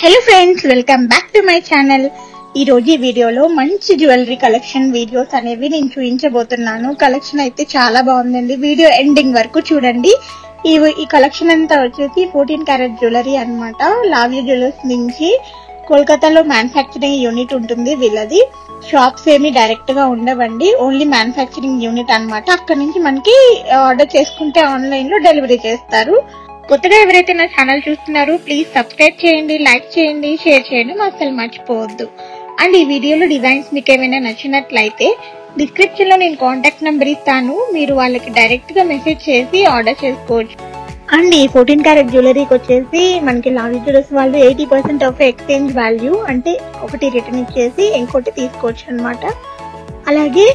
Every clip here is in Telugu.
Hello friends, welcome back to my channel. ఈ రోజు ఈ వీడియోలో మంచి జ్యువెలరీ కలెక్షన్ వీడియోస్ అనేవి నేను చూపించబోతున్నాను. కలెక్షన్ అయితే చాలా బాగుందండి. వీడియో ఎండింగ్ వరకు చూడండి. ఈ కలెక్షన్ అంతా వచ్చేసి 14 క్యారెట్ జ్యువెలరీ అన్నమాట. లావ్యూ జ్యువెలర్స్ నుంచి కోల్కతాలో మ్యానుఫ్యాక్చరింగ్ యూనిట్ ఉంటుంది వీళ్ళది. షాప్స్ ఏమి డైరెక్ట్ గా ఉండవండి, ఓన్లీ మ్యానుఫ్యాక్చరింగ్ యూనిట్ అన్నమాట. అక్కడ నుంచి మనకి ఆర్డర్ చేసుకుంటే ఆన్లైన్ లో డెలివరీ చేస్తారు. కొత్తగా ఎవరైతే నా ఛానల్ చూస్తున్నారో ప్లీజ్ సబ్స్క్రైబ్ చేయండి, లైక్ చేయండి, షేర్ చేయడం అసలు మర్చిపోవద్దు. అండ్ ఈ వీడియోలో డిజైన్స్ మీకు ఏమైనా నచ్చినట్లయితే డిస్క్రిప్షన్ లో నేను కాంటాక్ట్ నెంబర్ ఇస్తాను, మీరు వాళ్ళకి డైరెక్ట్ గా మెసేజ్ చేసి ఆర్డర్ చేసుకోవచ్చు. అండ్ ఈ 14 క్యారెట్ జ్యువెలరీకి వచ్చేసి మనకి లావ్యూ జ్యువెలర్స్ వాళ్ళు 80% ఆఫ్ ఎక్స్చేంజ్ వాల్యూ, అంటే ఒకటి రిటర్న్ ఇచ్చేసి ఇంకోటి తీసుకోవచ్చు అనమాట. అలాగే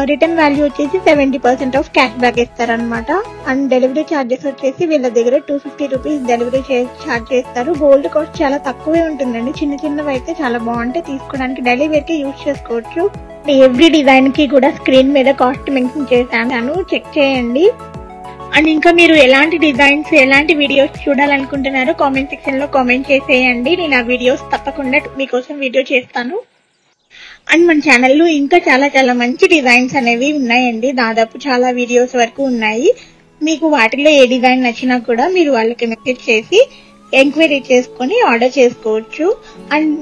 రిటర్న్ వాల్యూ వచ్చేసి 70% ఆఫ్ క్యాష్ బ్యాక్ ఇస్తారనమాట. అండ్ డెలివరీ ఛార్జెస్ వచ్చేసి వీళ్ళ దగ్గర 250 రూపీస్ డెలివరీ ఛార్జ్ చేస్తారు. గోల్డ్ కాస్ట్ చాలా తక్కువే ఉంటుందండి. చిన్న చిన్నవి అయితే చాలా బాగుంటాయి, తీసుకోవడానికి డైలీ వేర్ కి యూజ్ చేసుకోవచ్చు. ఎవ్రీ డిజైన్ కి కూడా స్క్రీన్ మీద కాస్ట్ మెన్షన్ చేశాను, చెక్ చేయండి. అండ్ ఇంకా మీరు ఎలాంటి డిజైన్స్, ఎలాంటి వీడియోస్ చూడాలనుకుంటున్నారో కామెంట్ సెక్షన్ లో కామెంట్ చేసేయండి. నేను ఆ వీడియోస్ తప్పకుండా మీకోసం వీడియో చేస్తాను. అండ్ మన ఛానల్లో ఇంకా చాలా చాలా మంచి డిజైన్స్ అనేవి ఉన్నాయండి. దాదాపు చాలా వీడియోస్ వరకు ఉన్నాయి. మీకు వాటిలో ఏ డిజైన్ నచ్చినా కూడా మీరు వాళ్ళకి మెసేజ్ చేసి ఎంక్వైరీ చేసుకుని ఆర్డర్ చేసుకోవచ్చు. అండ్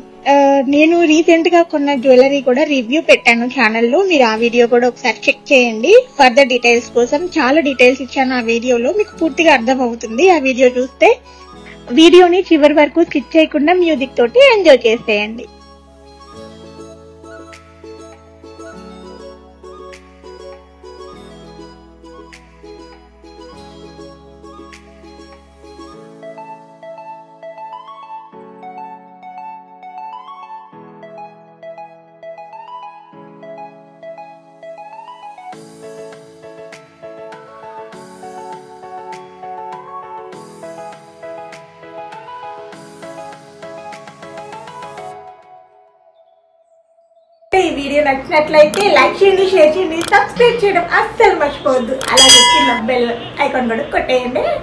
నేను రీసెంట్ గా కొన్న జ్యువెలరీ కూడా రివ్యూ పెట్టాను ఛానల్లో, మీరు ఆ వీడియో కూడా ఒకసారి చెక్ చేయండి. ఫర్దర్ డీటెయిల్స్ కోసం చాలా డీటెయిల్స్ ఇచ్చాను ఆ వీడియోలో, మీకు పూర్తిగా అర్థం అవుతుంది ఆ వీడియో చూస్తే. వీడియోని చివరి వరకు స్కిప్ చేయకుండా మ్యూజిక్ తోటి ఎంజాయ్ చేసేయండి. ఈ వీడియో నచ్చినట్లయితే లైక్ చేయండి, షేర్ చేయండి, సబ్స్క్రైబ్ చేయడం అస్సలు మర్చిపోవద్దు. అలాగే చిన్న బెల్ ఐకాన్ కూడా కొట్టేయండి.